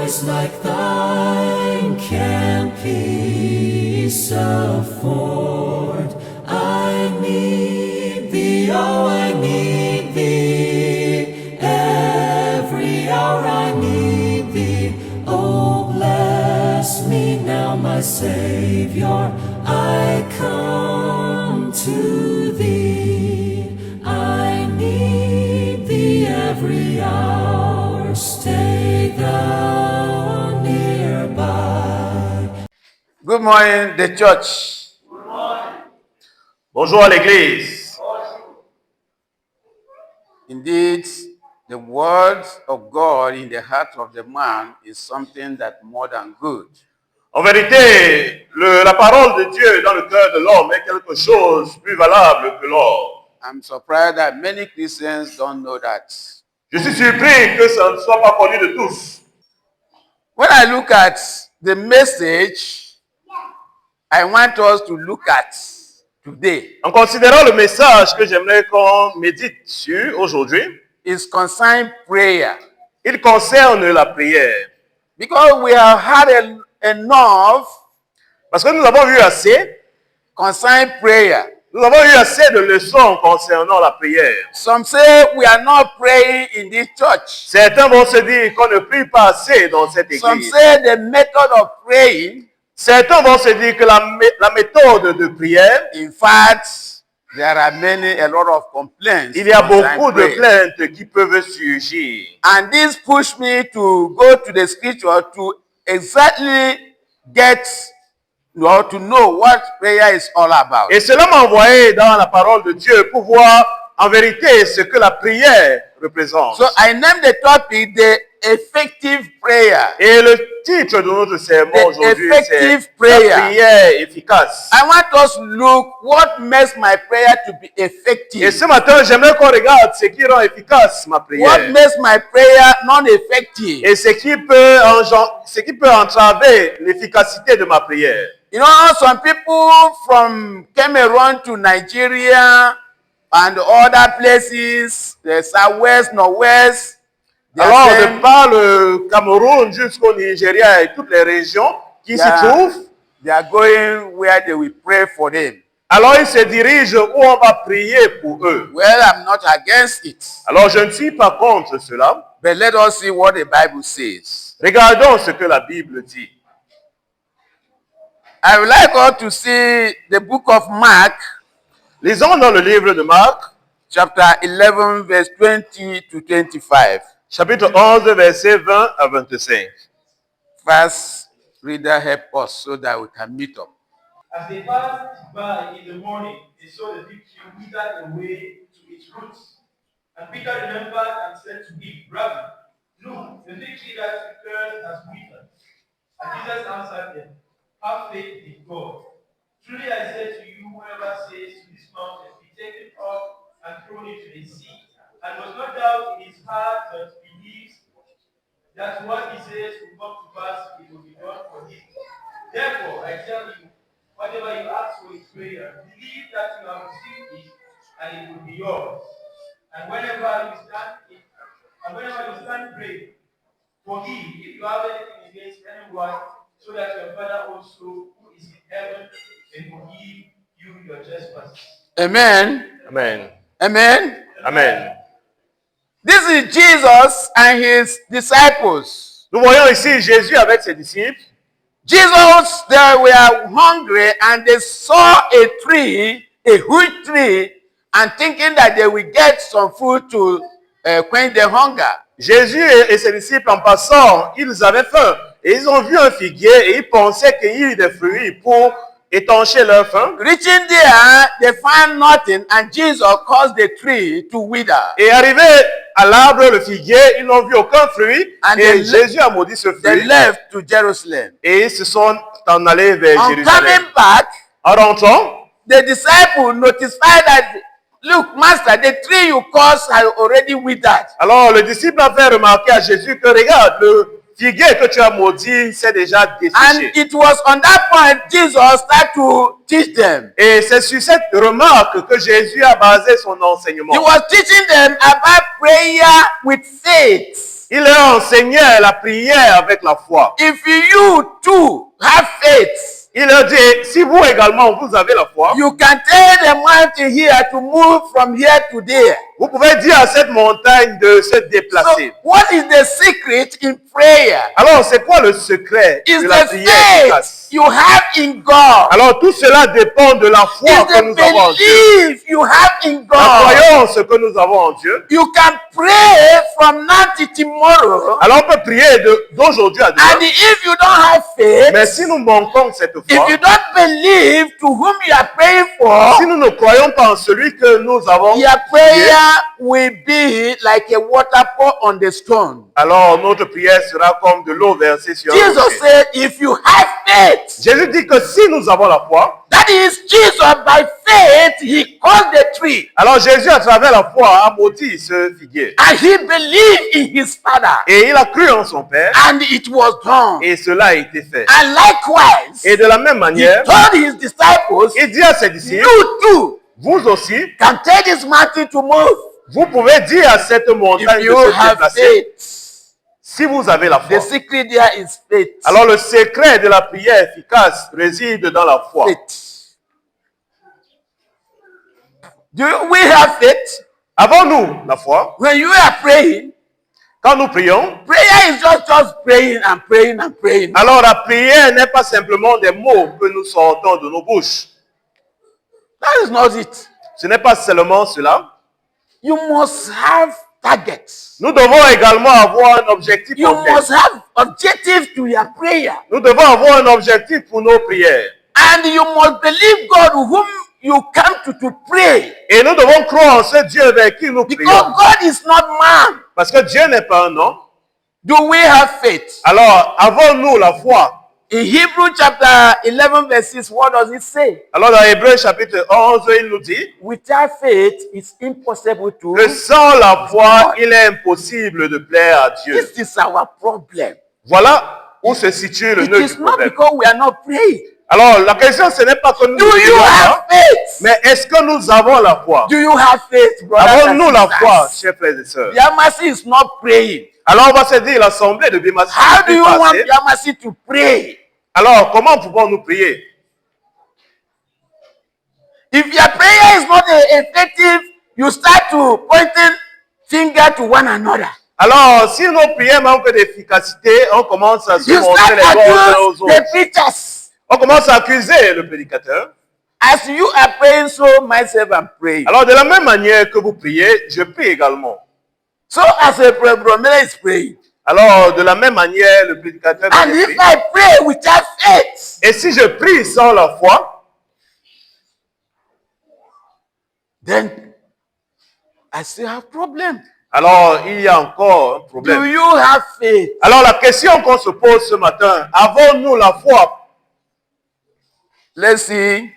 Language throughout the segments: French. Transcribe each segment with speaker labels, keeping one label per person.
Speaker 1: voice like thine can peace afford. I need thee, oh, I need thee. Every hour I need thee. Oh, bless me now, my Savior. I come to thee. I need thee every hour. Stay thou nearby.
Speaker 2: Good morning, the church.
Speaker 3: Good morning. Bonjour à l'église.
Speaker 2: Indeed, the word of God in the heart of the man is something that more than good.
Speaker 3: En vérité, la parole de Dieu dans le cœur de l'homme est quelque chose plus valable que l'or.
Speaker 2: I'm surprised that many Christians don't know that.
Speaker 3: Je suis surpris que ça ne soit pas connu de tous.
Speaker 2: When I look at the message, I want us to look at today.
Speaker 3: En considérant le message que j'aimerais qu'on médite sur aujourd'hui,
Speaker 2: Is concerned prayer.
Speaker 3: il concerne la prière.
Speaker 2: Because we have had enough
Speaker 3: Parce que nous avons vu assez,
Speaker 2: concerning prayer.
Speaker 3: nous avons eu assez de leçons concernant la prière.
Speaker 2: Some say we are not praying in this church.
Speaker 3: Certains vont se dire qu'on ne prie pas assez dans cette
Speaker 2: Some
Speaker 3: église.
Speaker 2: say the method of praying,
Speaker 3: Certains vont se dire que la méthode de prière,
Speaker 2: in fact, there are a lot of complaints.
Speaker 3: il y a
Speaker 2: concerning
Speaker 3: beaucoup de
Speaker 2: prayer.
Speaker 3: plaintes qui peuvent surgir.
Speaker 2: And this pushed me to go to the scripture to exactly get to know what prayer is all about.
Speaker 3: Et cela m'a envoyé dans la parole de Dieu pour voir en vérité ce que la prière représente.
Speaker 2: So I named the topic the effective prayer.
Speaker 3: Et le titre de notre sermon
Speaker 2: The
Speaker 3: aujourd'hui,
Speaker 2: effective
Speaker 3: c'est
Speaker 2: prayer.
Speaker 3: la prière efficace.
Speaker 2: I want us to look what makes my prayer to be
Speaker 3: Et
Speaker 2: effective.
Speaker 3: ce matin, j'aimerais qu'on regarde ce qui rend efficace ma
Speaker 2: What
Speaker 3: prière.
Speaker 2: makes my prayer non-effective?
Speaker 3: Et ce qui peut entraver l'efficacité de ma prière.
Speaker 2: You know, some people from Cameroon to Nigeria and other places, the southwest, northwest, they are
Speaker 3: Alors,
Speaker 2: saying
Speaker 3: de par le Cameroun jusqu'au Nigeria et toutes les régions qui s'y trouvent,
Speaker 2: they are going where they will pray for them.
Speaker 3: alors ils se dirigent où on va prier pour eux.
Speaker 2: Well, I'm not against it,
Speaker 3: Alors, je ne suis pas contre cela.
Speaker 2: but let us see what the Bible says.
Speaker 3: Regardons ce que la Bible dit.
Speaker 2: I would like us to see the book of Mark,
Speaker 3: Lisons dans le livre de Marc,
Speaker 2: chapter 11, verse 20 to 25.
Speaker 3: chapitre 11, versets 20 à 25.
Speaker 2: First, reader, help us so that we can meet up.
Speaker 4: As they passed by in the morning, they saw the fig tree withered away to its roots. And Peter remembered and said to him, Rabbi, look, the fig tree that you cursed has withered. And Jesus answered them, have faith in God. Truly I say to you, whoever says to this mountain, be taken up and thrown into the sea, and does not doubt in his heart, but believes that what he says will come to pass, it will be done for him. Therefore, I tell you, whatever you ask for in prayer, believe that you have received it, and it will be yours. And whenever you stand praying, forgive if you have anything against anyone, so that your Father also, who is in heaven, may forgive you your trespasses.
Speaker 2: Amen.
Speaker 3: Amen.
Speaker 2: Amen.
Speaker 3: Amen.
Speaker 2: This is Jesus and his disciples.
Speaker 3: Nous voyons ici Jésus avec ses disciples.
Speaker 2: Jesus, they were hungry and they saw a tree, a huge tree, and thinking that they will get some food to quench their hunger.
Speaker 3: Jésus et ses disciples, en passant, ils avaient faim. Et ils ont vu un figuier et ils pensaient cueillir des fruits pour étancher leur faim.
Speaker 2: Reaching there, they found nothing, and Jesus caused the tree to wither.
Speaker 3: Et arrivé à l'arbre, le figuier, ils n'ont vu aucun fruit.
Speaker 2: And
Speaker 3: Et
Speaker 2: they
Speaker 3: Jésus a maudit ce
Speaker 2: They
Speaker 3: fruit.
Speaker 2: left to Jerusalem.
Speaker 3: Et ils se sont en allés vers
Speaker 2: On
Speaker 3: Jérusalem.
Speaker 2: coming back,
Speaker 3: En rentrant,
Speaker 2: the disciple notified that, look, master, the tree you caused has already withered.
Speaker 3: alors le disciple a fait remarquer à Jésus que regarde, le figuier que tu as maudit, c'est déjà
Speaker 2: And
Speaker 3: desséché.
Speaker 2: it was on that point Jesus started to teach them.
Speaker 3: Et c'est sur cette remarque que Jésus a basé son enseignement.
Speaker 2: He was teaching them about prayer with faith.
Speaker 3: Il leur enseignait la prière avec la foi.
Speaker 2: If you too have faith,
Speaker 3: Il leur dit, si vous également vous avez la foi,
Speaker 2: you can tell the mountain here to move from here to there.
Speaker 3: vous pouvez dire à cette montagne de se
Speaker 2: So,
Speaker 3: déplacer.
Speaker 2: what is the secret in prayer?
Speaker 3: Alors, c'est quoi le secret
Speaker 2: Is
Speaker 3: de la
Speaker 2: the
Speaker 3: prière
Speaker 2: faith
Speaker 3: efficace?
Speaker 2: you have in God.
Speaker 3: Alors, tout cela dépend de la foi
Speaker 2: Is
Speaker 3: que
Speaker 2: the
Speaker 3: nous avons en Dieu.
Speaker 2: belief you have in
Speaker 3: La
Speaker 2: God.
Speaker 3: croyance que nous avons en Dieu.
Speaker 2: You can pray from now to tomorrow.
Speaker 3: Alors, on peut prier d'aujourd'hui à
Speaker 2: And
Speaker 3: demain.
Speaker 2: if you don't have faith,
Speaker 3: Mais si nous manquons cette foi,
Speaker 2: if you don't believe to whom you are praying for,
Speaker 3: si nous ne croyons pas en celui que nous avons
Speaker 2: your
Speaker 3: prié,
Speaker 2: prayer will be like a water pour on the stone.
Speaker 3: alors notre prière sera comme de l'eau versée sur un
Speaker 2: Jesus
Speaker 3: rocher.
Speaker 2: said, if you have faith,
Speaker 3: Jésus dit que si nous avons la foi,
Speaker 2: that is Jesus by faith, he caused the tree.
Speaker 3: alors Jésus à travers la foi a maudit ce figuier.
Speaker 2: And he believed in his father.
Speaker 3: Et il a cru en son Père
Speaker 2: And it was done.
Speaker 3: et cela a été fait.
Speaker 2: And likewise,
Speaker 3: Et de la même
Speaker 2: he
Speaker 3: manière,
Speaker 2: told his disciples,
Speaker 3: il dit à ses disciples,
Speaker 2: you too
Speaker 3: vous aussi,
Speaker 2: can tell this mountain to move
Speaker 3: vous pouvez dire à cette montagne
Speaker 2: if
Speaker 3: de
Speaker 2: you
Speaker 3: se
Speaker 2: have
Speaker 3: déplacer
Speaker 2: faith.
Speaker 3: si vous avez la foi.
Speaker 2: The secret there is faith.
Speaker 3: Alors le secret de la prière efficace réside dans la foi.
Speaker 2: Faith. Do we have faith?
Speaker 3: Avons-nous la foi?
Speaker 2: When you are praying,
Speaker 3: Quand nous prions,
Speaker 2: prayer is just praying and praying and praying.
Speaker 3: alors la prière n'est pas simplement des mots que nous sortons de nos bouches.
Speaker 2: That is not it.
Speaker 3: Ce n'est pas seulement cela.
Speaker 2: You must have targets.
Speaker 3: Nous devons également avoir un objectif
Speaker 2: You
Speaker 3: en
Speaker 2: must
Speaker 3: tête.
Speaker 2: have objective to your prayer.
Speaker 3: Nous devons avoir un objectif pour nos prières.
Speaker 2: And you must believe God whom you come to pray.
Speaker 3: Et nous devons croire en ce Dieu vers qui nous
Speaker 2: Because
Speaker 3: prions.
Speaker 2: God is not man.
Speaker 3: Parce que Dieu n'est pas un homme.
Speaker 2: Do we have faith?
Speaker 3: Alors, avons-nous la foi?
Speaker 2: In Hebrew chapter 11 verse 6, what does it say?
Speaker 3: Alors, dans Hébreux chapitre 11, il nous dit
Speaker 2: Without faith, it's impossible to.
Speaker 3: que sans la foi, il est impossible de plaire à Dieu.
Speaker 2: This is our problem.
Speaker 3: Voilà où se situe le
Speaker 2: It
Speaker 3: nœud
Speaker 2: is
Speaker 3: du
Speaker 2: not
Speaker 3: problème.
Speaker 2: because we are not praying.
Speaker 3: Alors, la question, ce n'est pas que nous
Speaker 2: Do you
Speaker 3: prions
Speaker 2: have
Speaker 3: pas,
Speaker 2: faith?
Speaker 3: mais est-ce que nous avons la foi?
Speaker 2: Do you have faith, brothers
Speaker 3: Avons-nous
Speaker 2: and
Speaker 3: la foi,
Speaker 2: sisters?
Speaker 3: chers frères et sœurs?
Speaker 2: Yamasi is not praying.
Speaker 3: Alors, on va se dire, l'assemblée de Bimas.
Speaker 2: How do you want Yamasi to pray?
Speaker 3: Alors, comment pouvons-nous prier?
Speaker 2: If your prayer is not effective, you start to pointing finger to one another.
Speaker 3: Alors, si nos prières manquent d'efficacité, on commence à se
Speaker 2: You
Speaker 3: montrer
Speaker 2: start
Speaker 3: les doigts uns aux
Speaker 2: accusing the
Speaker 3: autres.
Speaker 2: preachers.
Speaker 3: On commence à accuser le prédicateur.
Speaker 2: As you are praying, so myself am praying.
Speaker 3: Alors, de la même manière que vous priez, je prie également.
Speaker 2: So as a brother is praying.
Speaker 3: Alors, de la même manière, le prédicateur
Speaker 2: And
Speaker 3: prie.
Speaker 2: if I pray without faith,
Speaker 3: Et si je prie sans la foi,
Speaker 2: then I still have problem.
Speaker 3: alors il y a encore un
Speaker 2: Do
Speaker 3: problème.
Speaker 2: you have faith?
Speaker 3: Alors, la question qu'on se pose ce matin, avons-nous la foi?
Speaker 2: Let's see.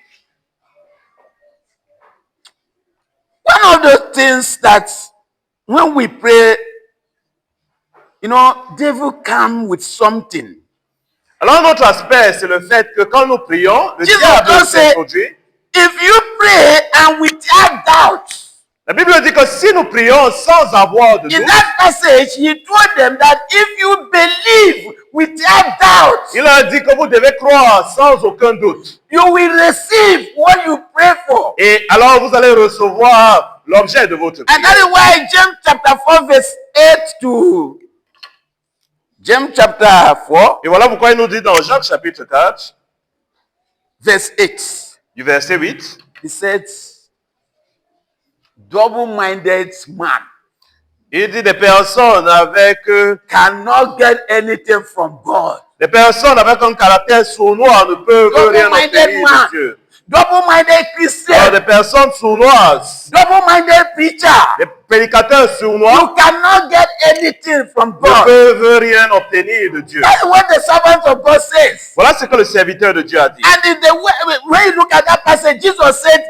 Speaker 2: One of the things that when we pray, you know, devil come with something.
Speaker 3: Alors, un autre aspect, c'est le fait que quand nous prions, le
Speaker 2: Jesus
Speaker 3: diable
Speaker 2: don't say-
Speaker 3: s'introduit.
Speaker 2: If you pray and without doubt,
Speaker 3: La Bible dit que si nous prions sans avoir de
Speaker 2: in
Speaker 3: doute,
Speaker 2: that passage, he told them that if you believe without doubt,
Speaker 3: il a dit que vous devez croire sans aucun doute.
Speaker 2: you will receive what you pray for.
Speaker 3: Et alors, vous allez recevoir l'objet de votre
Speaker 2: And that
Speaker 3: prière.
Speaker 2: is why James chapter 4 verse 8 to James chapter 4
Speaker 3: Et voilà pourquoi il nous dit dans Jacques chapitre 4,
Speaker 2: verse 8.
Speaker 3: du verset 8,
Speaker 2: He said, double-minded man
Speaker 3: il dit des personnes avec
Speaker 2: cannot get anything from God.
Speaker 3: des personnes avec un caractère sournois ne peuvent rien
Speaker 2: Double-minded
Speaker 3: obtenir
Speaker 2: man,
Speaker 3: de Dieu.
Speaker 2: double-minded
Speaker 3: Alors,
Speaker 2: Christian,
Speaker 3: des personnes sournoises,
Speaker 2: double-minded preacher.
Speaker 3: des prédicateurs sournois
Speaker 2: You cannot get anything from
Speaker 3: ne
Speaker 2: God.
Speaker 3: peuvent rien obtenir de Dieu.
Speaker 2: That's what the servant of God says.
Speaker 3: Voilà ce que le serviteur de Dieu a dit.
Speaker 2: And in the way, when you look at that passage, Jesus said,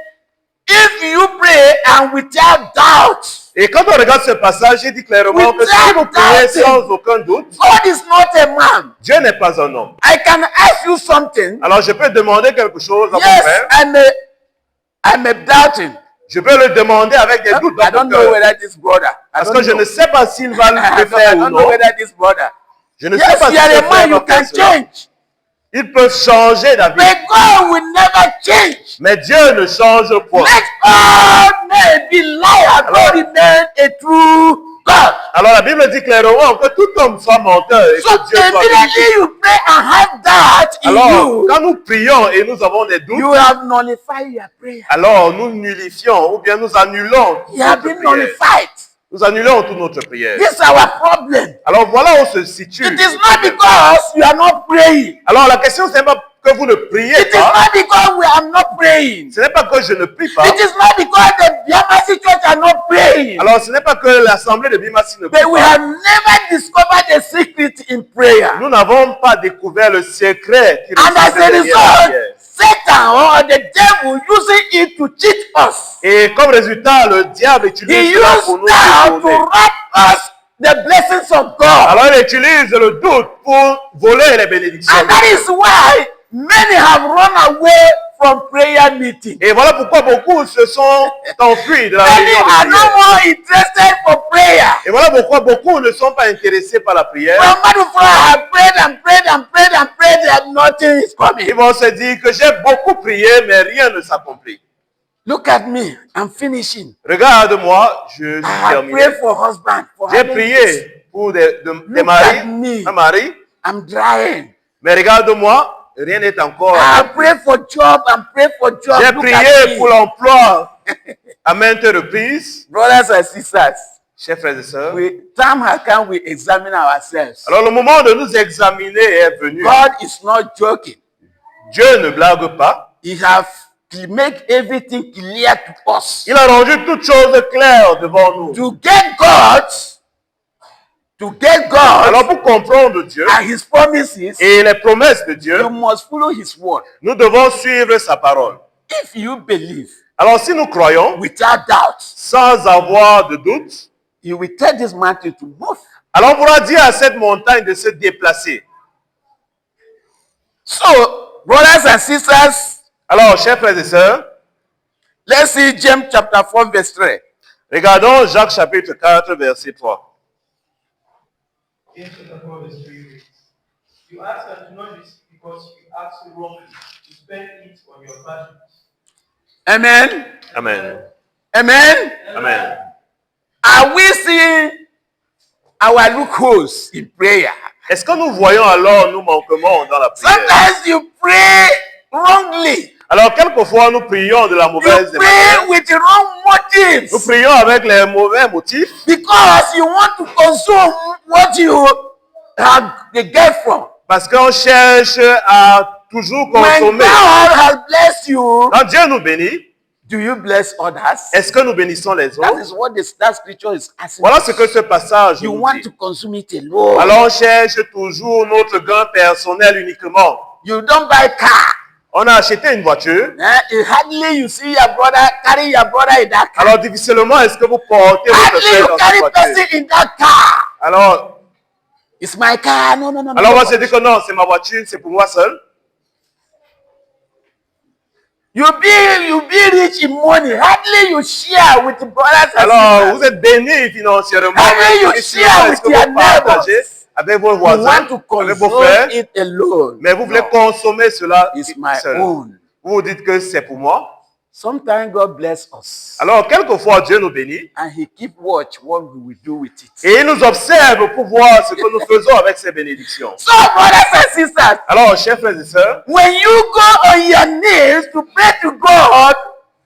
Speaker 2: if you pray and without doubt,
Speaker 3: Et quand on regarde ce passage, il dit clairement que si vous priez sans aucun doute,
Speaker 2: God is not a man.
Speaker 3: Dieu n'est pas un homme.
Speaker 2: I can ask you something.
Speaker 3: Alors je peux demander quelque chose à mon
Speaker 2: Yes,
Speaker 3: frère.
Speaker 2: I may doubting.
Speaker 3: Je peux le demander avec des doutes
Speaker 2: I
Speaker 3: dans
Speaker 2: don't
Speaker 3: mon
Speaker 2: know
Speaker 3: cœur.
Speaker 2: whether this brother. I
Speaker 3: Parce
Speaker 2: don't
Speaker 3: que je
Speaker 2: know.
Speaker 3: ne sais pas s'il va le
Speaker 2: I
Speaker 3: faire ou
Speaker 2: don't know
Speaker 3: non.
Speaker 2: whether this brother.
Speaker 3: Je ne sais
Speaker 2: Yes,
Speaker 3: pas
Speaker 2: you
Speaker 3: si
Speaker 2: are
Speaker 3: ce
Speaker 2: a
Speaker 3: frère
Speaker 2: man, you
Speaker 3: va faire
Speaker 2: can
Speaker 3: cela.
Speaker 2: change.
Speaker 3: Ils peuvent changer d'avis.
Speaker 2: But God will never change.
Speaker 3: Mais Dieu ne change point.
Speaker 2: Let all men be liars, God remain a true God.
Speaker 3: Alors la Bible dit clairement que tout homme soit menteur et
Speaker 2: So
Speaker 3: que Dieu soit
Speaker 2: immediately
Speaker 3: vérité.
Speaker 2: you pray and have that in
Speaker 3: Alors,
Speaker 2: you,
Speaker 3: quand nous prions et nous avons des doutes,
Speaker 2: you have nullified your prayer.
Speaker 3: alors nous nullifions ou bien nous annulons toute
Speaker 2: You have
Speaker 3: notre
Speaker 2: been
Speaker 3: prière.
Speaker 2: nullified.
Speaker 3: Nous annulons toute notre prière.
Speaker 2: This is our problem.
Speaker 3: Alors voilà où se situe.
Speaker 2: It is not because you are not praying.
Speaker 3: Alors la question c'est pas que vous ne priez
Speaker 2: It is
Speaker 3: pas.
Speaker 2: not because we are not praying.
Speaker 3: Ce n'est pas que je ne prie pas.
Speaker 2: It is not because the Biamasi church are not praying.
Speaker 3: Alors ce n'est pas que l'assemblée de Bimassi ne prie
Speaker 2: But we
Speaker 3: pas.
Speaker 2: have never discovered the secret in prayer.
Speaker 3: Nous n'avons pas découvert le secret qui
Speaker 2: And as
Speaker 3: réside
Speaker 2: a
Speaker 3: derrière la
Speaker 2: result,
Speaker 3: prière.
Speaker 2: Satan or the devil using it to cheat us.
Speaker 3: Et comme résultat, le diable
Speaker 2: He
Speaker 3: utilise cela
Speaker 2: used
Speaker 3: pour nous
Speaker 2: that to
Speaker 3: détourner.
Speaker 2: rob us the blessings of God.
Speaker 3: Alors il utilise le doute pour voler les bénédictions.
Speaker 2: And that is why many have run away from prayer meeting.
Speaker 3: Et voilà pourquoi beaucoup se sont enfuis de la
Speaker 2: Many
Speaker 3: réunion
Speaker 2: are
Speaker 3: de
Speaker 2: no
Speaker 3: prière.
Speaker 2: more interested for prayer.
Speaker 3: Et voilà pourquoi beaucoup ne sont pas intéressés par la prière.
Speaker 2: Somebody for have prayed and prayed and prayed and prayed and nothing is
Speaker 3: Ils
Speaker 2: coming.
Speaker 3: vont se dire que j'ai beaucoup prié, mais rien ne s'accomplit.
Speaker 2: Look at me, I'm finishing.
Speaker 3: Regarde-moi, je
Speaker 2: I
Speaker 3: suis
Speaker 2: have
Speaker 3: terminé.
Speaker 2: prayed for husband. For
Speaker 3: J'ai
Speaker 2: having kids.
Speaker 3: prié pour des
Speaker 2: at
Speaker 3: maris,
Speaker 2: me.
Speaker 3: un mari,
Speaker 2: I'm drying.
Speaker 3: mais regarde-moi, rien n'est encore.
Speaker 2: I have prayed for job and prayed for job.
Speaker 3: J'ai
Speaker 2: Look at
Speaker 3: prié
Speaker 2: me.
Speaker 3: pour l'emploi à maintes reprises.
Speaker 2: Brothers and sisters,
Speaker 3: Chers frères et sœurs,
Speaker 2: time has come, we examine ourselves.
Speaker 3: alors le moment de nous examiner est venu.
Speaker 2: God is not joking.
Speaker 3: Dieu ne blague pas.
Speaker 2: He have to make everything clear to us.
Speaker 3: Il a rendu toutes choses claires devant nous.
Speaker 2: To get God,
Speaker 3: Alors pour comprendre Dieu
Speaker 2: and His promises,
Speaker 3: et les promesses de Dieu,
Speaker 2: you must follow His word.
Speaker 3: nous devons suivre sa parole.
Speaker 2: If you believe
Speaker 3: Alors si nous croyons
Speaker 2: without doubt,
Speaker 3: sans avoir de doute,
Speaker 2: you will tell this mountain to move.
Speaker 3: alors on pourra dire à cette montagne de se déplacer.
Speaker 2: So, brothers and sisters,
Speaker 3: Alors, chers frères et sœurs,
Speaker 2: let's see James chapter 4 verse 3.
Speaker 3: regardons Jacques chapitre 4, verset 3.
Speaker 4: James chapter 4 verse 3 reads, You ask and do not receive because you ask wrongly to spend it on your passions.
Speaker 2: Amen.
Speaker 3: Amen.
Speaker 2: Amen.
Speaker 3: Amen.
Speaker 2: Are we seeing our loopholes in prayer?
Speaker 3: Est-ce que nous voyons alors nos manquements dans la prière?
Speaker 2: Sometimes you pray wrongly.
Speaker 3: Alors, quelquefois, nous prions de la
Speaker 2: You
Speaker 3: mauvaise
Speaker 2: pray
Speaker 3: manière.
Speaker 2: with the wrong
Speaker 3: Nous
Speaker 2: motives
Speaker 3: prions avec les mauvais motifs
Speaker 2: because you want to consume what you have the get from.
Speaker 3: parce qu'on cherche à toujours
Speaker 2: When
Speaker 3: consommer.
Speaker 2: God has blessed you,
Speaker 3: Quand Dieu nous bénit,
Speaker 2: do you bless others?
Speaker 3: est-ce que nous bénissons les
Speaker 2: That
Speaker 3: autres?
Speaker 2: is what that scripture is asking.
Speaker 3: Voilà ce que ce passage
Speaker 2: You
Speaker 3: nous
Speaker 2: want
Speaker 3: dit.
Speaker 2: to consume it alone.
Speaker 3: Alors, on cherche toujours notre gain personnel uniquement.
Speaker 2: You don't buy car.
Speaker 3: On a acheté une voiture.
Speaker 2: Hardly you see your brother carry your brother in that car.
Speaker 3: Alors, difficilement, est-ce que vous portez votre
Speaker 2: Hardly
Speaker 3: frère
Speaker 2: you
Speaker 3: dans cette
Speaker 2: carry
Speaker 3: voiture?
Speaker 2: person in that car.
Speaker 3: Alors,
Speaker 2: It's my car. No, no, no,
Speaker 3: alors on
Speaker 2: no.
Speaker 3: va se dire que non, c'est ma voiture, c'est pour moi seul.
Speaker 2: You be rich in money. Hardly you share with the brothers and
Speaker 3: Alors, vous
Speaker 2: sisters.
Speaker 3: êtes béni financièrement.
Speaker 2: Hardly you
Speaker 3: mais
Speaker 2: share
Speaker 3: est-ce que
Speaker 2: with your
Speaker 3: vous partagez
Speaker 2: neighbors.
Speaker 3: avec vos
Speaker 2: You
Speaker 3: voisins,
Speaker 2: want to
Speaker 3: avec vos
Speaker 2: consume
Speaker 3: frères,
Speaker 2: it alone.
Speaker 3: mais vous voulez
Speaker 2: No,
Speaker 3: consommer cela
Speaker 2: it's my
Speaker 3: seul.
Speaker 2: own.
Speaker 3: Vous vous dites que c'est pour moi.
Speaker 2: Sometimes God bless us.
Speaker 3: Alors, quelquefois, Dieu nous bénit
Speaker 2: And He keep watch what we will do with it.
Speaker 3: et il nous observe pour voir ce que nous faisons avec ces bénédictions.
Speaker 2: So, brothers and sisters,
Speaker 3: Alors, chers frères et sœurs,
Speaker 2: when you go on your knees to pray to God,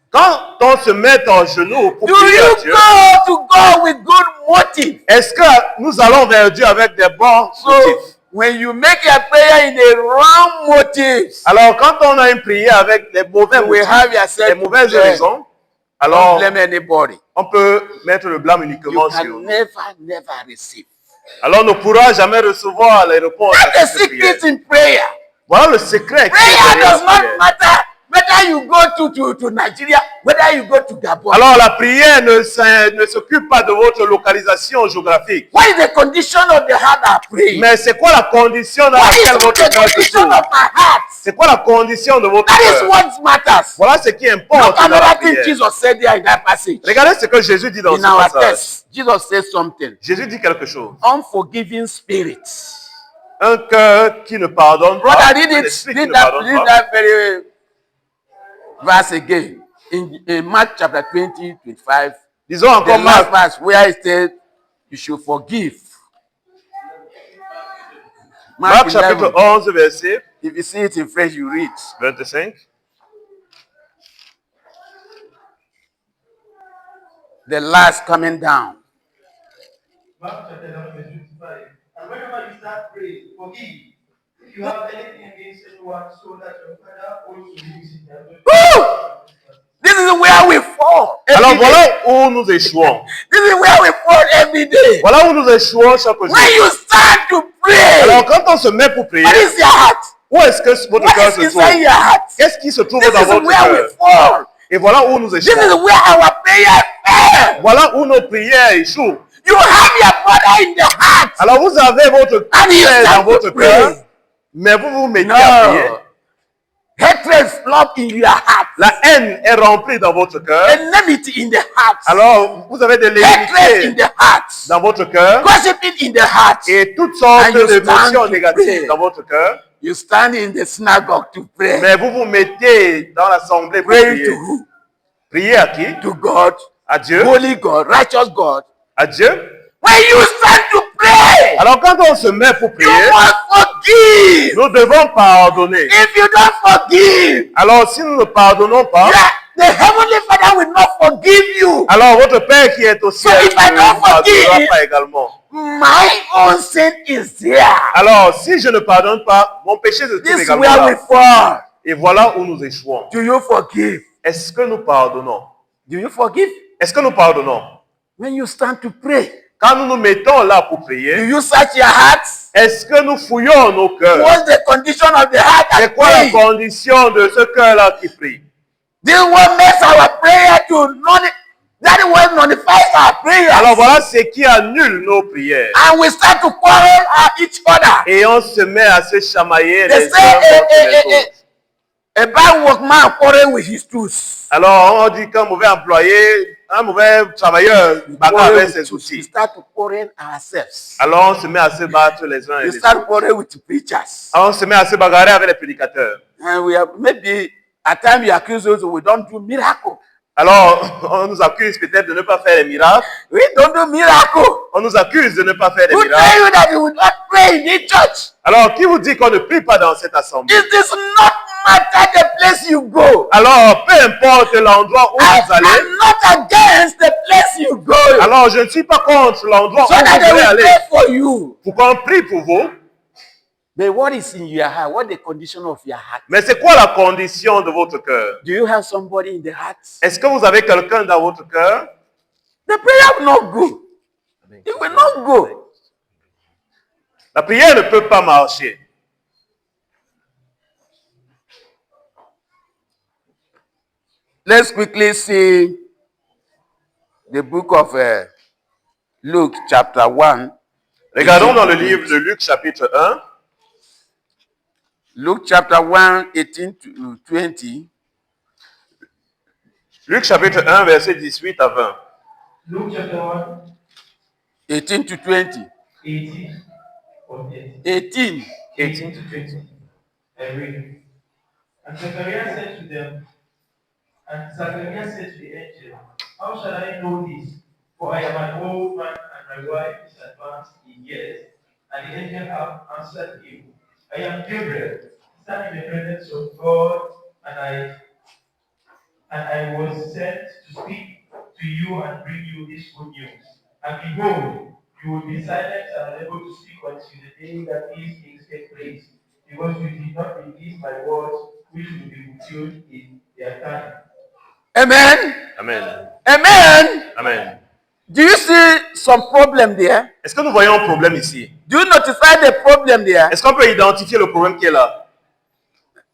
Speaker 3: quand on se met en genoux pour
Speaker 2: do
Speaker 3: prier à
Speaker 2: you
Speaker 3: Dieu,
Speaker 2: go to God with good motive?
Speaker 3: est-ce que nous allons vers Dieu avec des bons
Speaker 2: So,
Speaker 3: motifs?
Speaker 2: when you make your prayer in the wrong motives,
Speaker 3: Alors, quand on a une prière avec les mauvais
Speaker 2: you will
Speaker 3: motifs,
Speaker 2: have yourself
Speaker 3: les mauvaises
Speaker 2: to blame.
Speaker 3: raisons,
Speaker 2: Don't
Speaker 3: alors
Speaker 2: blame anybody.
Speaker 3: on peut mettre le blâme
Speaker 2: You
Speaker 3: uniquement sur
Speaker 2: can
Speaker 3: nous.
Speaker 2: never receive.
Speaker 3: Alors, on ne pourra jamais recevoir les réponses à
Speaker 2: That's the
Speaker 3: cette prière.
Speaker 2: secret in prayer.
Speaker 3: Voilà le secret. qui est
Speaker 2: Prayer
Speaker 3: derrière la
Speaker 2: does not
Speaker 3: prière.
Speaker 2: matter whether whether you go to Nigeria, whether you go to Gabon.
Speaker 3: Alors la prière ne s'occupe pas de votre localisation géographique.
Speaker 2: What is the condition of the heart I pray?
Speaker 3: Mais c'est quoi la condition dans
Speaker 2: What is
Speaker 3: laquelle votre
Speaker 2: the
Speaker 3: cœur se
Speaker 2: condition
Speaker 3: trouve?
Speaker 2: of my heart?
Speaker 3: C'est quoi la condition de votre
Speaker 2: That is
Speaker 3: cœur?
Speaker 2: what matters.
Speaker 3: Voilà ce qui
Speaker 2: Look
Speaker 3: importe
Speaker 2: at
Speaker 3: dans la
Speaker 2: another thing
Speaker 3: prière.
Speaker 2: Jesus said there in that passage.
Speaker 3: Regardez ce que Jésus dit dans
Speaker 2: In
Speaker 3: ce
Speaker 2: our
Speaker 3: passage.
Speaker 2: text, Jesus said something.
Speaker 3: Jésus dit quelque chose.
Speaker 2: Unforgiving spirit.
Speaker 3: Un cœur qui ne pardonne pas.
Speaker 2: Brother, read
Speaker 3: Un
Speaker 2: it.
Speaker 3: esprit qui
Speaker 2: Read
Speaker 3: ne
Speaker 2: that,
Speaker 3: pardonne
Speaker 2: read
Speaker 3: pas.
Speaker 2: that very verse again. In Mark chapter 20, 25.
Speaker 3: Disons
Speaker 2: The
Speaker 3: encore
Speaker 2: last
Speaker 3: Marc.
Speaker 2: verse where it said you should forgive.
Speaker 3: Marc chapitre
Speaker 2: 11.
Speaker 3: 11, verset
Speaker 2: If you see it in French, you read.
Speaker 3: 25.
Speaker 2: The last coming down.
Speaker 4: Mark chapter 11, verse 25. And whenever you start praying, forgive. If you have anything against anyone, so that your Father also lives in heaven.
Speaker 2: Woo! This is where we fall.
Speaker 3: Alors
Speaker 2: every day.
Speaker 3: voilà où nous échouons.
Speaker 2: This is where we fall every day.
Speaker 3: Voilà où nous échouons chaque jour.
Speaker 2: When you start to pray,
Speaker 3: Alors quand on se met pour prier,
Speaker 2: what is your heart?
Speaker 3: où est-ce que votre
Speaker 2: What
Speaker 3: cœur
Speaker 2: is
Speaker 3: se
Speaker 2: inside
Speaker 3: trouve?
Speaker 2: your heart?
Speaker 3: Qu'est-ce qui se trouve
Speaker 2: This
Speaker 3: dans
Speaker 2: is
Speaker 3: votre
Speaker 2: where we
Speaker 3: cœur?
Speaker 2: fall.
Speaker 3: Et voilà où nous
Speaker 2: This is
Speaker 3: échouons.
Speaker 2: where our prayer fails.
Speaker 3: Voilà où nos prières échouent.
Speaker 2: You have your brother in the heart.
Speaker 3: Alors vous avez votre
Speaker 2: And you
Speaker 3: frère dans
Speaker 2: start
Speaker 3: votre
Speaker 2: to pray.
Speaker 3: cœur, mais vous vous mettez à prier.
Speaker 2: No. Hatred flop in your heart.
Speaker 3: La haine est remplie dans votre cœur.
Speaker 2: Enmity in the heart.
Speaker 3: Alors vous avez de
Speaker 2: Hatred in
Speaker 3: l'iniquité
Speaker 2: the heart.
Speaker 3: dans votre cœur
Speaker 2: Gossiping in the heart.
Speaker 3: et toutes sortes
Speaker 2: And you
Speaker 3: d'émotions
Speaker 2: stand to
Speaker 3: négatives
Speaker 2: pray.
Speaker 3: dans votre cœur.
Speaker 2: You stand in the synagogue to pray.
Speaker 3: Mais vous vous mettez dans l'assemblée pour
Speaker 2: Pray
Speaker 3: prier.
Speaker 2: to who?
Speaker 3: Prier à qui?
Speaker 2: To God.
Speaker 3: À Dieu.
Speaker 2: Holy God. Righteous God.
Speaker 3: À Dieu.
Speaker 2: When you stand to pray,
Speaker 3: Alors quand on se met pour
Speaker 2: you
Speaker 3: prier,
Speaker 2: must forgive.
Speaker 3: nous devons pardonner.
Speaker 2: If you don't forgive,
Speaker 3: Alors si nous ne pardonnons pas,
Speaker 2: the Heavenly Father will not forgive you.
Speaker 3: alors votre Père qui est au ciel
Speaker 2: So if I
Speaker 3: ne
Speaker 2: don't
Speaker 3: vous pardonnera
Speaker 2: forgive,
Speaker 3: pas également.
Speaker 2: My own sin is there.
Speaker 3: Alors si je ne pardonne pas, mon péché se trouve
Speaker 2: This is
Speaker 3: également
Speaker 2: where we
Speaker 3: là.
Speaker 2: fall.
Speaker 3: Et voilà où nous échouons.
Speaker 2: Do you forgive?
Speaker 3: Est-ce que nous pardonnons?
Speaker 2: Do you forgive?
Speaker 3: Est-ce que nous pardonnons?
Speaker 2: When you stand to pray,
Speaker 3: Quand nous nous mettons là pour
Speaker 2: do
Speaker 3: prier,
Speaker 2: you search your hearts?
Speaker 3: est-ce que nous fouillons nos cœurs?
Speaker 2: What's the condition of the heart that
Speaker 3: C'est quoi la
Speaker 2: prays?
Speaker 3: condition de ce cœur-là qui prie?
Speaker 2: This one makes our prayer to that one nullifies our prayer.
Speaker 3: Alors voilà ce qui annule nos prières.
Speaker 2: And we start to quarrel at each other.
Speaker 3: Et on se met à se chamailler
Speaker 2: They
Speaker 3: les uns
Speaker 2: say
Speaker 3: contre les autres.
Speaker 2: a bad workman quarrel with his tools.
Speaker 3: Alors on dit qu'un mauvais employé, un mauvais travailleur bagarre avec ses
Speaker 2: We
Speaker 3: outils.
Speaker 2: start to quarrel ourselves.
Speaker 3: Alors on se met à se battre les uns et
Speaker 2: We
Speaker 3: les
Speaker 2: start
Speaker 3: autres.
Speaker 2: quarrel with the preachers.
Speaker 3: Alors on se met à se bagarrer avec les prédicateurs.
Speaker 2: And we have maybe at times you accuse us we don't do miracle.
Speaker 3: Alors on nous accuse peut-être de ne pas faire les miracles.
Speaker 2: We don't do miracle.
Speaker 3: On nous accuse de ne pas faire les
Speaker 2: Who
Speaker 3: miracles.
Speaker 2: tell you that you will not pray in the church?
Speaker 3: Alors qui vous dit qu'on ne prie pas dans cette assemblée?
Speaker 2: It does not matter the place you go.
Speaker 3: Alors peu importe l'endroit où vous allez.
Speaker 2: I'm not against the place you go.
Speaker 3: Alors je ne suis pas contre l'endroit
Speaker 2: So
Speaker 3: où
Speaker 2: that
Speaker 3: vous
Speaker 2: they
Speaker 3: voulez
Speaker 2: will
Speaker 3: aller.
Speaker 2: pray for you.
Speaker 3: Pour qu'on prie pour vous.
Speaker 2: But what is in your heart? What the condition of your heart?
Speaker 3: Mais c'est quoi la condition de votre cœur?
Speaker 2: Do you have somebody in the heart?
Speaker 3: Est-ce que vous avez quelqu'un dans votre cœur?
Speaker 2: The prayer will not go. It will not go.
Speaker 3: La prière ne peut pas marcher.
Speaker 2: Let's quickly see the book of Luke chapter 1.
Speaker 3: Regardons dans le livre de Luc chapitre 1.
Speaker 2: Luke chapter 1, 18 to 20.
Speaker 3: Luc chapitre 1, verset 18 à 20.
Speaker 4: Luke chapter 1,
Speaker 2: 18 to 20.
Speaker 4: 18 or 18.
Speaker 2: 18.
Speaker 4: 18 to 20. I read. And Zechariah said to them, and Zechariah said to the angel, how shall I know this? For I am an old man and my wife is advanced in years. And the angel answered him, I am Gabriel, standing in the presence of God, and I was sent to speak to you and bring you this good news. And behold, you will be silent and unable to speak until the day that these things take place, because you did not believe my words, which will be fulfilled in their time.
Speaker 2: Amen.
Speaker 3: Amen.
Speaker 2: Amen.
Speaker 3: Amen.
Speaker 2: Do you see some problem there?
Speaker 3: Est-ce que nous voyons un problème ici?
Speaker 2: Do you notify the problem there?
Speaker 3: Est-ce qu'on peut identifier le problème qui est là?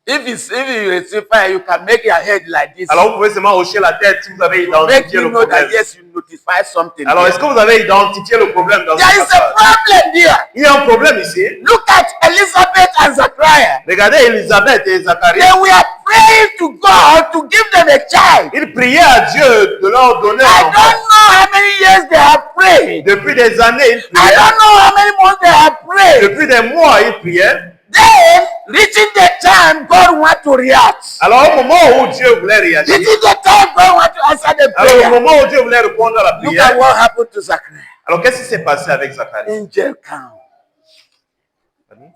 Speaker 2: If you receive fire, you can make your head like this.
Speaker 3: Alors vous pouvez seulement hocher la tête si vous avez
Speaker 2: Make
Speaker 3: identifié
Speaker 2: you
Speaker 3: le
Speaker 2: know that
Speaker 3: problème.
Speaker 2: yes, you notify something.
Speaker 3: Alors est-ce
Speaker 2: there.
Speaker 3: que vous avez identifié le problème dans ce
Speaker 2: There is a
Speaker 3: passage?
Speaker 2: problem here.
Speaker 3: Il y a un problème ici.
Speaker 2: Look at Elizabeth and Zachariah.
Speaker 3: Regardez Élisabeth et Zacharie.
Speaker 2: They were praying to God to give them a child.
Speaker 3: Ils priaient à Dieu de leur donner
Speaker 2: I
Speaker 3: un
Speaker 2: don't
Speaker 3: enfant.
Speaker 2: know how many years they have prayed.
Speaker 3: Depuis des années, ils
Speaker 2: I
Speaker 3: priaient.
Speaker 2: don't know how many months they have prayed.
Speaker 3: Depuis des mois, ils priaient.
Speaker 2: Then, reaching the time, God want to react.
Speaker 3: Alors au moment où Dieu voulait réagir,
Speaker 2: Reaching the time, God want to answer the
Speaker 3: alors au
Speaker 2: prayer.
Speaker 3: moment où Dieu voulait répondre à la
Speaker 2: Look at
Speaker 3: prière,
Speaker 2: what happened to Zachariah.
Speaker 3: alors qu'est-ce qui s'est passé avec Zacharie?
Speaker 2: Angel come.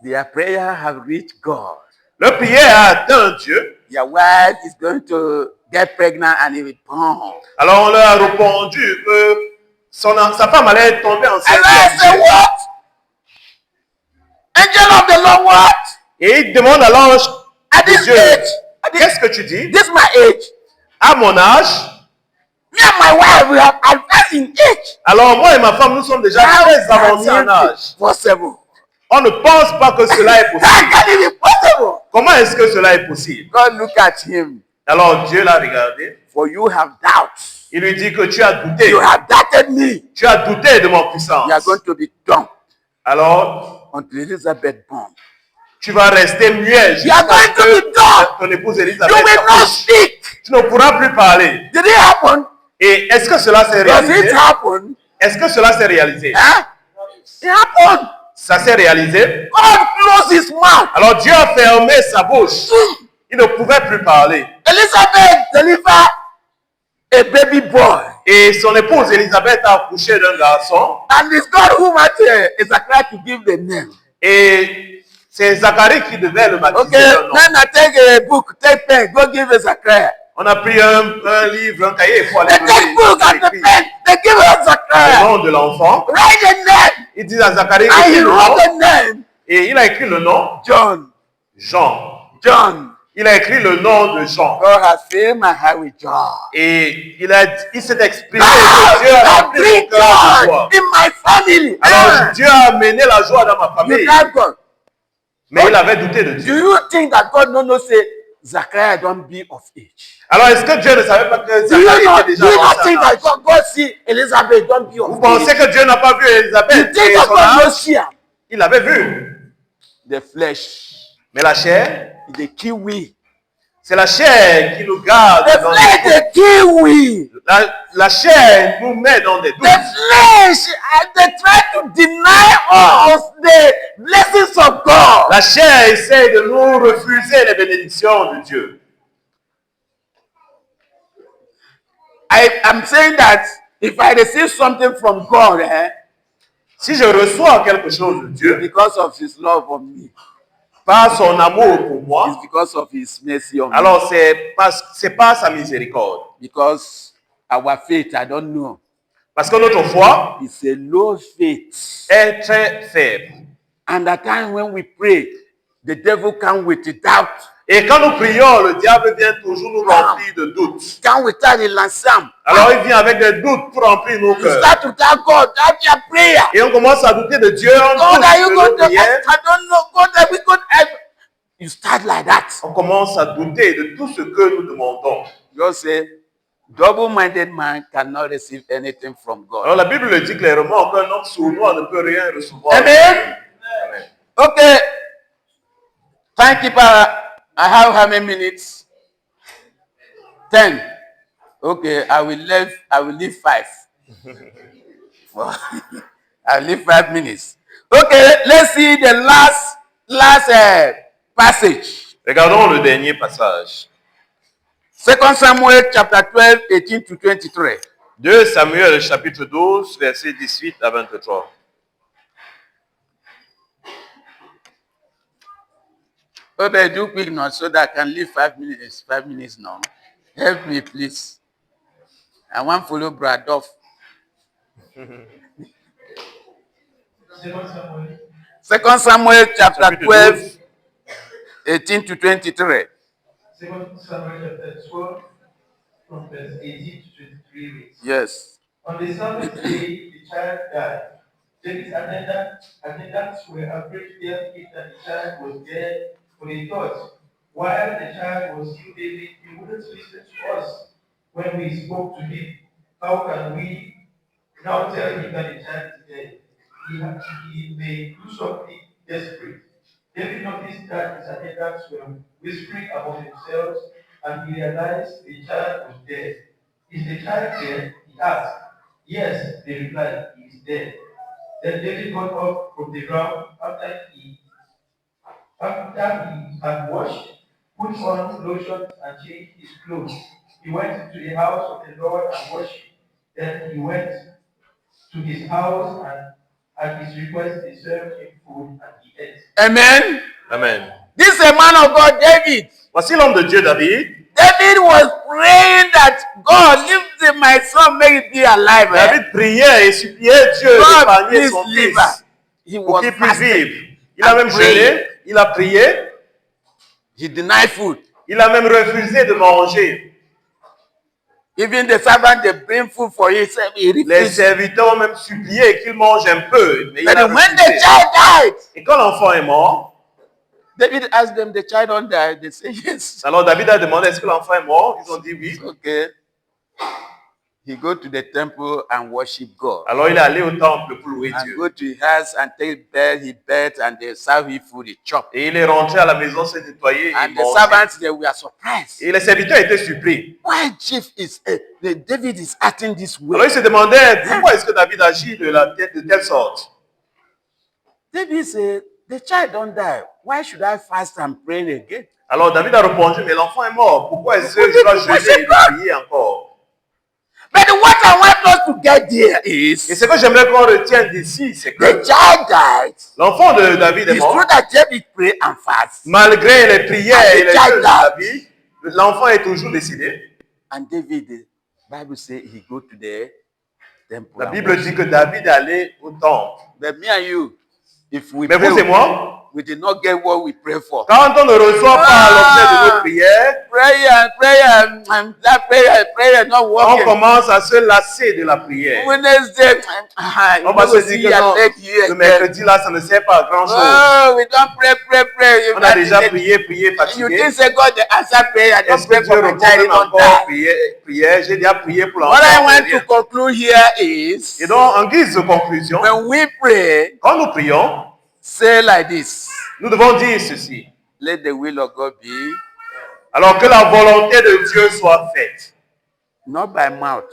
Speaker 2: Their prayer have reached God.
Speaker 3: Leur prière a atteint Dieu.
Speaker 2: Your wife is going to get pregnant and it will born.
Speaker 3: Alors on leur a répondu que sa femme allait tomber enceinte.
Speaker 2: And I say, what? Angel of the Lord, what?
Speaker 3: Et il demande à l'ange
Speaker 2: At
Speaker 3: de
Speaker 2: this
Speaker 3: Dieu,
Speaker 2: age,
Speaker 3: qu'est-ce que tu dis?
Speaker 2: this my age.
Speaker 3: À mon âge,
Speaker 2: Me and my wife, we have advanced in age.
Speaker 3: alors moi et ma femme, nous sommes déjà très avancés en âge.
Speaker 2: Possible.
Speaker 3: On ne pense pas que cela est
Speaker 2: How
Speaker 3: possible.
Speaker 2: can it be possible?
Speaker 3: Comment est-ce que cela est possible?
Speaker 2: God look at him.
Speaker 3: Alors Dieu l'a regardé.
Speaker 2: For you have doubts.
Speaker 3: Il lui dit que tu as douté.
Speaker 2: You have doubted me.
Speaker 3: Tu as douté de mon puissance.
Speaker 2: You are going to be dumb
Speaker 3: Alors,
Speaker 2: until Elizabeth born.
Speaker 3: tu vas rester muet
Speaker 2: You are
Speaker 3: jusqu'à
Speaker 2: going
Speaker 3: ce
Speaker 2: to be
Speaker 3: que
Speaker 2: dumb.
Speaker 3: ton épouse
Speaker 2: You
Speaker 3: Élisabeth
Speaker 2: will not
Speaker 3: accouche.
Speaker 2: speak.
Speaker 3: Tu ne pourras plus parler.
Speaker 2: Did it happen?
Speaker 3: Et est-ce que cela s'est
Speaker 2: Does it
Speaker 3: réalisé?
Speaker 2: happen?
Speaker 3: Est-ce que cela s'est réalisé?
Speaker 2: Huh? It happened.
Speaker 3: Ça s'est réalisé.
Speaker 2: God closed his mouth.
Speaker 3: Alors Dieu a fermé sa bouche. Il ne pouvait plus parler.
Speaker 2: Elizabeth delivered a baby boy.
Speaker 3: Et son épouse Élisabeth a accouché d'un garçon.
Speaker 2: And it's God who wanted Zachariah to give the name.
Speaker 3: Et c'est Zacharie qui devait le baptiser
Speaker 2: Okay,
Speaker 3: d'un nom.
Speaker 2: then I take a book, take pen, go give Zachariah.
Speaker 3: On a pris un livre, un cahier pour aller
Speaker 2: They take book and the pen, they give it
Speaker 3: le
Speaker 2: Zachariah.
Speaker 3: nom de l'enfant.
Speaker 2: Write the name.
Speaker 3: Il dit à Zacharie
Speaker 2: And he
Speaker 3: écris le nom.
Speaker 2: wrote the name.
Speaker 3: Et il a écrit le nom
Speaker 2: John.
Speaker 3: Jean.
Speaker 2: John.
Speaker 3: Il a écrit le nom de Jean.
Speaker 2: God has filled my heart with joy.
Speaker 3: Et il s'est exprimé
Speaker 2: Ah,
Speaker 3: que Dieu a
Speaker 2: I
Speaker 3: rempli
Speaker 2: bring
Speaker 3: son cœur de
Speaker 2: joy
Speaker 3: joie.
Speaker 2: in my family.
Speaker 3: Alors Dieu a amené la joie dans ma
Speaker 2: You
Speaker 3: famille.
Speaker 2: doubt God.
Speaker 3: Mais il avait douté de
Speaker 2: Do
Speaker 3: Dieu.
Speaker 2: you think that God no say Zachariah don't be of age?
Speaker 3: Alors est-ce que Dieu ne savait pas que
Speaker 2: Do you
Speaker 3: Zacharie
Speaker 2: not,
Speaker 3: était déjà
Speaker 2: do you not
Speaker 3: avancé
Speaker 2: think
Speaker 3: en
Speaker 2: that
Speaker 3: âge?
Speaker 2: God see Elizabeth don't be
Speaker 3: Vous
Speaker 2: of
Speaker 3: pensez
Speaker 2: age?
Speaker 3: que Dieu n'a pas vu
Speaker 2: You
Speaker 3: Élisabeth
Speaker 2: think
Speaker 3: et
Speaker 2: that
Speaker 3: son
Speaker 2: God no
Speaker 3: âge?
Speaker 2: see her?
Speaker 3: Il l'avait vu.
Speaker 2: The flesh
Speaker 3: Mais la chair,
Speaker 2: is the kiwi.
Speaker 3: c'est la chair qui nous garde
Speaker 2: The
Speaker 3: dans
Speaker 2: flesh
Speaker 3: des
Speaker 2: is the kiwi.
Speaker 3: la chair nous met dans des
Speaker 2: The
Speaker 3: doutes.
Speaker 2: flesh, they try to deny us the blessings of God.
Speaker 3: La chair essaie de nous refuser les bénédictions de Dieu.
Speaker 2: I'm saying that if I receive something from God,
Speaker 3: Si je reçois quelque chose de Dieu,
Speaker 2: because of His love for me,
Speaker 3: par son amour pour
Speaker 2: it's
Speaker 3: moi,
Speaker 2: because of His mercy on me.
Speaker 3: alors c'est pas sa miséricorde.
Speaker 2: Because our faith, I don't know,
Speaker 3: Parce que notre foi
Speaker 2: it's a low faith.
Speaker 3: est très faible.
Speaker 2: And at times when we pray, the devil come with the doubt.
Speaker 3: Et quand nous prions, le diable vient toujours nous remplir de doutes.
Speaker 2: Come without the ransom.
Speaker 3: Alors il vient avec des doutes pour remplir nos
Speaker 2: You
Speaker 3: cœurs.
Speaker 2: start to tell God, that's your prayer.
Speaker 3: Et on commence à douter de Dieu. On
Speaker 2: God,
Speaker 3: doute
Speaker 2: are you
Speaker 3: de
Speaker 2: going
Speaker 3: nos
Speaker 2: to?
Speaker 3: prières.
Speaker 2: I don't know. God, are we going to? You start like that.
Speaker 3: On commence à douter de tout ce que nous demandons.
Speaker 2: God say, double-minded man cannot receive anything from God.
Speaker 3: Alors la Bible le dit clairement qu'un homme sournois ne peut rien recevoir.
Speaker 2: Amen.
Speaker 3: Amen.
Speaker 2: Okay. Timekeeper, I have how many minutes? 10. Okay, I will leave 5. Well, I'll leave 5 minutes. Okay, let's see the last passage.
Speaker 3: Regardons le dernier passage.
Speaker 2: 2 Samuel chapter 12, 18 to 23.
Speaker 3: 2 Samuel chapitre 12, versets 18 à 23.
Speaker 2: Okay, do quick now so that I can leave 5 minutes. 5 minutes now. Help me, please. I want to follow Brad Duff.
Speaker 4: Second Samuel,
Speaker 2: 2 Samuel chapter
Speaker 3: Chapitre
Speaker 2: 12,
Speaker 3: 12,
Speaker 2: 18 to 23.
Speaker 4: Second Samuel chapter 12, from verse 18 to 23 reads.
Speaker 2: Yes.
Speaker 4: On the seventh day, the child died. David's attendants were afraid to tell him that the child was dead, for they thought, while the child was still baby, he wouldn't listen to us when we spoke to him. How can we now tell him that the child is dead? He may do something desperate. David noticed that his attendants were whispering among themselves, and he realized the child was dead. Is the child dead? He asked. Yes, they replied, he is dead. Then David got up from the ground after he had washed, put on lotion, and changed his clothes. He went into the house of the Lord and worshipped. Then he went to his house, and at his request they served him food, and he ate.
Speaker 2: Amen.
Speaker 3: Amen.
Speaker 2: This is a man of God, David.
Speaker 3: Voici l'homme de Dieu, David.
Speaker 2: David was praying that God lift my son, make it be alive.
Speaker 3: David priait et suppliait Dieu
Speaker 2: God,
Speaker 3: d'épargner
Speaker 2: please
Speaker 3: son
Speaker 2: live.
Speaker 3: fils
Speaker 2: He
Speaker 3: pour
Speaker 2: was
Speaker 3: qu'il puisse
Speaker 2: fasting.
Speaker 3: vivre. Il a même jeûné, il a prié,
Speaker 2: He denied food.
Speaker 3: il a même refusé de manger.
Speaker 2: Even the servant, they bring food for him. He
Speaker 3: Les
Speaker 2: refused.
Speaker 3: serviteurs ont même supplié qu'il mange un peu. Mais il
Speaker 2: But
Speaker 3: a
Speaker 2: when the
Speaker 3: refusé.
Speaker 2: child died,
Speaker 3: Et quand l'enfant est mort,
Speaker 2: David asked them, the child don't die. They say yes.
Speaker 3: alors David a demandé est-ce que l'enfant est mort? Ils ont dit oui.
Speaker 2: Okay. He go to the temple and worship God.
Speaker 3: Alors il est allé au temple pour louer
Speaker 2: And
Speaker 3: Dieu.
Speaker 2: go to his house and take bed, he bed, and they serve him food, he chop.
Speaker 3: Et il est rentré à la maison, s'est nettoyé et
Speaker 2: And the
Speaker 3: mangé.
Speaker 2: servants, they were surprised.
Speaker 3: Et les serviteurs étaient surpris.
Speaker 2: Why David is acting this way?
Speaker 3: Alors ils se demandaient pourquoi est-ce que David agit de telle sorte.
Speaker 2: David said, the child don't die. Why should I fast and pray again?
Speaker 3: Alors David a répondu, mais l'enfant est mort. Pourquoi est-ce que je dois jeûner et prier encore?
Speaker 2: But what I want us to get there
Speaker 3: Et
Speaker 2: is
Speaker 3: ce que j'aimerais qu'on retienne d'ici, c'est que
Speaker 2: the child died.
Speaker 3: l'enfant de David est
Speaker 2: It's true
Speaker 3: mort.
Speaker 2: that David pray and fast.
Speaker 3: Malgré les prières et les
Speaker 2: child
Speaker 3: jeûnes de David, l'enfant est toujours décédé.
Speaker 2: And David, the Bible says he go to the temple.
Speaker 3: La
Speaker 2: and
Speaker 3: Bible
Speaker 2: worship.
Speaker 3: dit que David est allé au temple.
Speaker 2: But me and you, if we
Speaker 3: Mais
Speaker 2: pray,
Speaker 3: vous et moi,
Speaker 2: we did not get what we pray for.
Speaker 3: quand on ne reçoit pas l'objet de nos prières,
Speaker 2: That prayer not
Speaker 3: on
Speaker 2: working.
Speaker 3: commence à se lasser de la prière.
Speaker 2: Wednesday,
Speaker 3: On va se dire que non, le mercredi là, ça ne sert pas à grand chose.
Speaker 2: Oh, we don't pray.
Speaker 3: On a déjà prié,
Speaker 2: You
Speaker 3: fatigué.
Speaker 2: think say God the answer prayer? Don't
Speaker 3: Est-ce
Speaker 2: pray
Speaker 3: que Dieu
Speaker 2: for my
Speaker 3: répond
Speaker 2: child,
Speaker 3: même
Speaker 2: don't
Speaker 3: encore
Speaker 2: die.
Speaker 3: prière? J'ai déjà prié pour
Speaker 2: What I
Speaker 3: l'enfant.
Speaker 2: want to conclude here is,
Speaker 3: Et donc, en guise de conclusion,
Speaker 2: when we pray,
Speaker 3: quand nous prions,
Speaker 2: say like this:
Speaker 3: nous devons dire ceci.
Speaker 2: let the will of God be,
Speaker 3: Alors que la volonté de Dieu soit faite.
Speaker 2: not by mouth,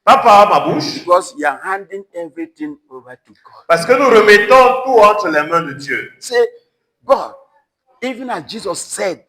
Speaker 3: Pas par ma bouche,
Speaker 2: because you are handing everything over to God.
Speaker 3: parce que nous remettons tout entre les mains de Dieu.
Speaker 2: Say, God, even as Jesus said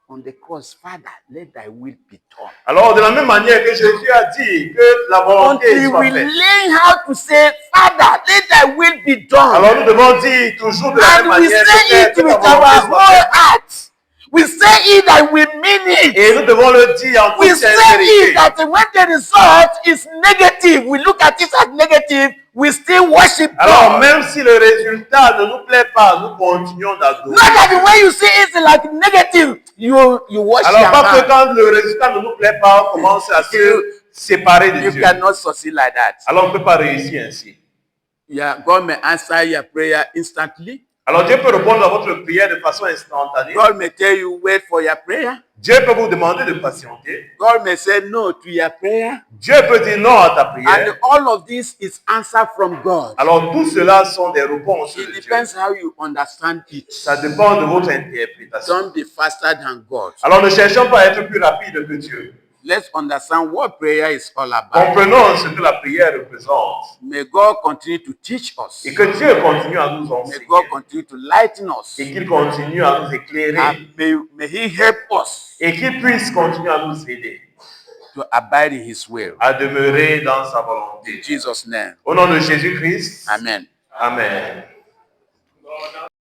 Speaker 2: on the cross, Father, let thy will be done.
Speaker 3: Alors, de la même manière que Jésus a dit que la volonté
Speaker 2: Until
Speaker 3: soit
Speaker 2: we
Speaker 3: faite.
Speaker 2: learn how to say, Father, let thy will be done.
Speaker 3: Alors, nous devons dire toujours de la même
Speaker 2: And we
Speaker 3: manière
Speaker 2: say
Speaker 3: que
Speaker 2: it
Speaker 3: ta
Speaker 2: with
Speaker 3: volonté
Speaker 2: our
Speaker 3: soit
Speaker 2: whole
Speaker 3: faite.
Speaker 2: heart. We say it and we mean it.
Speaker 3: Et nous devons le dire en
Speaker 2: We
Speaker 3: toute
Speaker 2: say it
Speaker 3: sincérité.
Speaker 2: that when the result is negative, we look at it as negative, we still worship
Speaker 3: Alors,
Speaker 2: God.
Speaker 3: même si le résultat ne nous plaît pas, nous continuons d'adorer.
Speaker 2: Not that the way you see it is like negative, you worship
Speaker 3: Alors, pas que
Speaker 2: God.
Speaker 3: quand le résultat ne nous plaît pas, on commence à se séparer de
Speaker 2: You
Speaker 3: Dieu.
Speaker 2: cannot succeed like that.
Speaker 3: Alors, on ne peut pas réussir ainsi.
Speaker 2: Yeah, God may answer your prayer instantly.
Speaker 3: Alors, Dieu peut répondre à votre prière de façon instantanée.
Speaker 2: God may tell you wait for your prayer.
Speaker 3: Dieu peut vous demander de patienter.
Speaker 2: God may say no to your prayer.
Speaker 3: Dieu peut dire non à ta
Speaker 2: And
Speaker 3: prière.
Speaker 2: all of this is answer from God.
Speaker 3: Alors, tout cela sont des réponses de
Speaker 2: It
Speaker 3: Dieu.
Speaker 2: depends how you understand it.
Speaker 3: Ça dépend de votre interprétation.
Speaker 2: Don't be faster than God.
Speaker 3: Alors, ne cherchons pas à être plus rapide que Dieu.
Speaker 2: Let's understand what prayer is all about.
Speaker 3: Comprenons ce que la prière représente.
Speaker 2: May God continue to teach us.
Speaker 3: Et que Dieu continue à nous
Speaker 2: May
Speaker 3: enseigner.
Speaker 2: God continue to lighten us.
Speaker 3: Et qu'il continue à nous éclairer.
Speaker 2: And may He help us
Speaker 3: Et qu'il puisse continuer à nous aider.
Speaker 2: to abide in His will.
Speaker 3: À demeurer dans sa volonté.
Speaker 2: In Jesus' name.
Speaker 3: Au nom de Jésus-Christ.
Speaker 2: Amen.
Speaker 3: Amen.